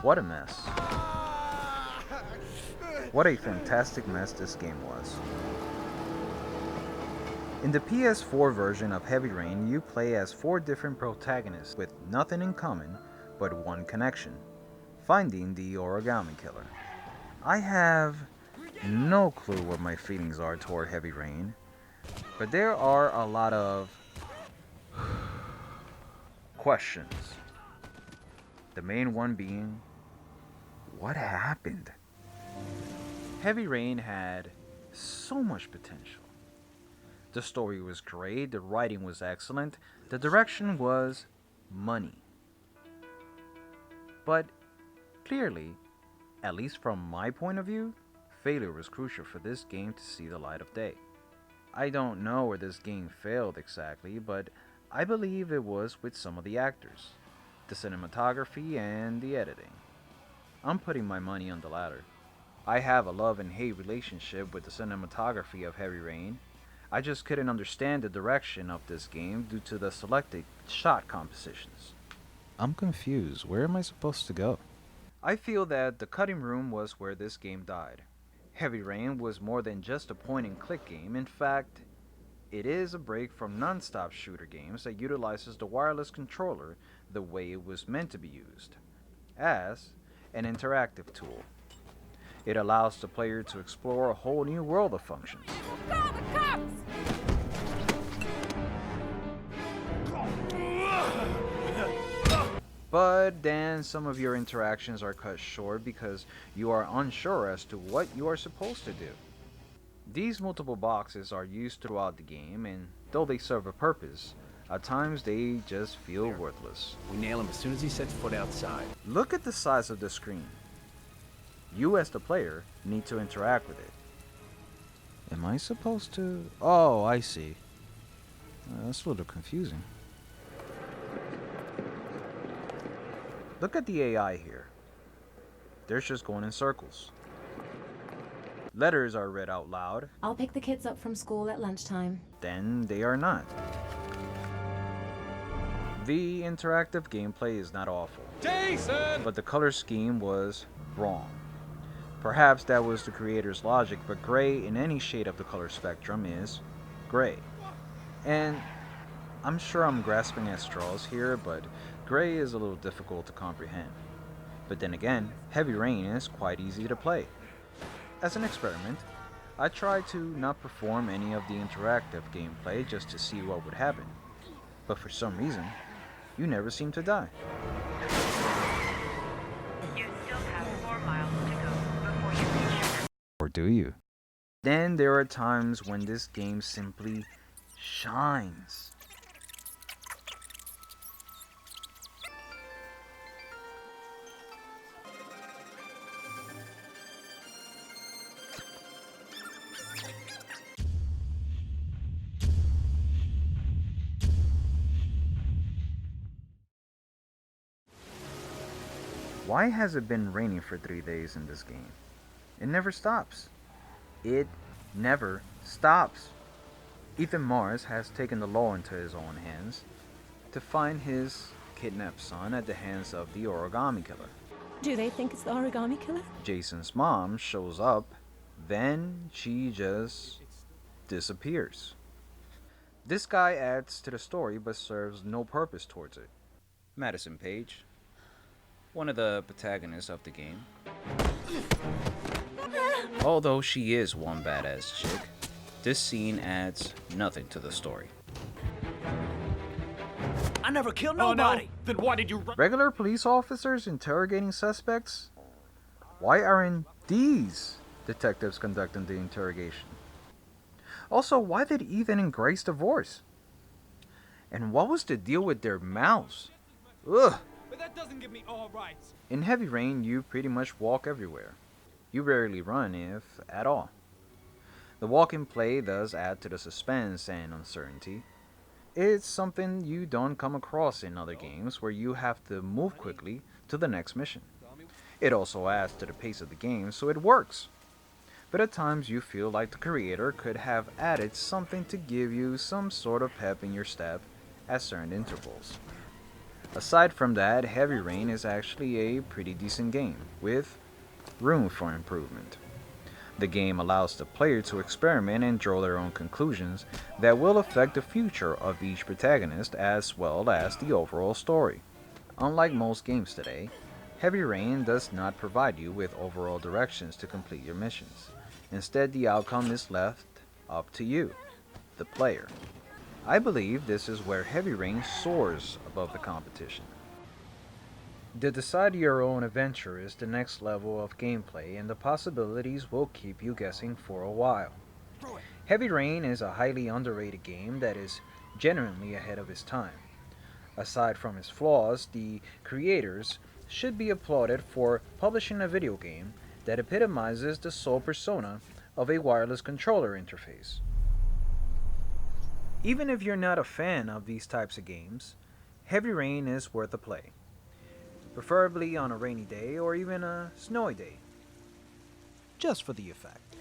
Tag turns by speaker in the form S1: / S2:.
S1: What a mess. What a fantastic mess this game was. In the PS4 version of Heavy Rain, you play as 4 different protagonists with nothing in common but one connection: finding the origami killer. I have no clue what my feelings are toward Heavy Rain, but there are a lot of questions. The main one being, what happened? Heavy Rain had so much potential. The story was great, the writing was excellent, the direction was money. But clearly, at least from my point of view, failure was crucial for this game to see the light of day. I don't know where this game failed exactly, but I believe it was with some of the actors, the cinematography, and the editing. I'm putting my money on the latter. I have a love and hate relationship with the cinematography of Heavy Rain. I just couldn't understand the direction of this game due to the selected shot compositions. I'm confused. Where am I supposed to go? I feel that the cutting room was where this game died. Heavy Rain was more than just a point and click game. In fact, it is a break from non-stop shooter games that utilizes the wireless controller the way it was meant to be used, as an interactive tool. It allows the player to explore a whole new world of functions.
S2: Call the cops!
S1: But then some of your interactions are cut short because you are unsure as to what you are supposed to do. These multiple boxes are used throughout the game, and though they serve a purpose, at times they just feel worthless.
S3: We nail him as soon as he sets foot outside.
S1: Look at the size of the screen. You, as the player, need to interact with it. Am I supposed to? Oh, I see. That's a little confusing. Look at the AI here. They're just going in circles. Letters are read out loud,
S4: I'll pick the kids up from school at lunchtime.
S1: then they are not. The interactive gameplay is not awful,
S3: Jason!
S1: but the color scheme was wrong. Perhaps that was the creator's logic, but gray in any shade of the color spectrum is gray. And I'm sure I'm grasping at straws here, but gray is a little difficult to comprehend. But then again, Heavy Rain is quite easy to play. As an experiment, I tried to not perform any of the interactive gameplay just to see what would happen. But for some reason, you never seem to die.
S5: You still have 4 miles to go before you reach your
S1: Or do you? Then there are times when this game simply shines. Why has it been raining for 3 days in this game? It never stops. It never stops. Ethan Mars has taken the law into his own hands to find his kidnapped son at the hands of the origami killer.
S4: Do they think it's the origami killer?
S1: Jason's mom shows up, then she just disappears. This guy adds to the story but serves no purpose towards it. Madison Page, one of the protagonists of the game. Although she is one badass chick, this scene adds nothing to the story.
S3: I never killed
S2: Oh
S3: nobody!
S2: no! Then why did you run?
S1: Regular police officers interrogating suspects? Why aren't these detectives conducting the interrogation? Also, why did Ethan and Grace divorce? And what was the deal with their mouths? Ugh!
S2: But that doesn't give me all rights.
S1: In Heavy Rain, you pretty much walk everywhere. You rarely run, if at all. The walking play does add to the suspense and uncertainty. It's something you don't come across in other games where you have to move quickly to the next mission. It also adds to the pace of the game, so it works. But at times you feel like the creator could have added something to give you some sort of pep in your step at certain intervals. Aside from that, Heavy Rain is actually a pretty decent game, with room for improvement. The game allows the player to experiment and draw their own conclusions that will affect the future of each protagonist as well as the overall story. Unlike most games today, Heavy Rain does not provide you with overall directions to complete your missions. Instead, the outcome is left up to you, the player. I believe this is where Heavy Rain soars above the competition. The decide your own adventure is the next level of gameplay, and the possibilities will keep you guessing for a while. Heavy Rain is a highly underrated game that is genuinely ahead of its time. Aside from its flaws, the creators should be applauded for publishing a video game that epitomizes the sole persona of a wireless controller interface. Even if you're not a fan of these types of games, Heavy Rain is worth a play, preferably on a rainy day or even a snowy day, just for the effect.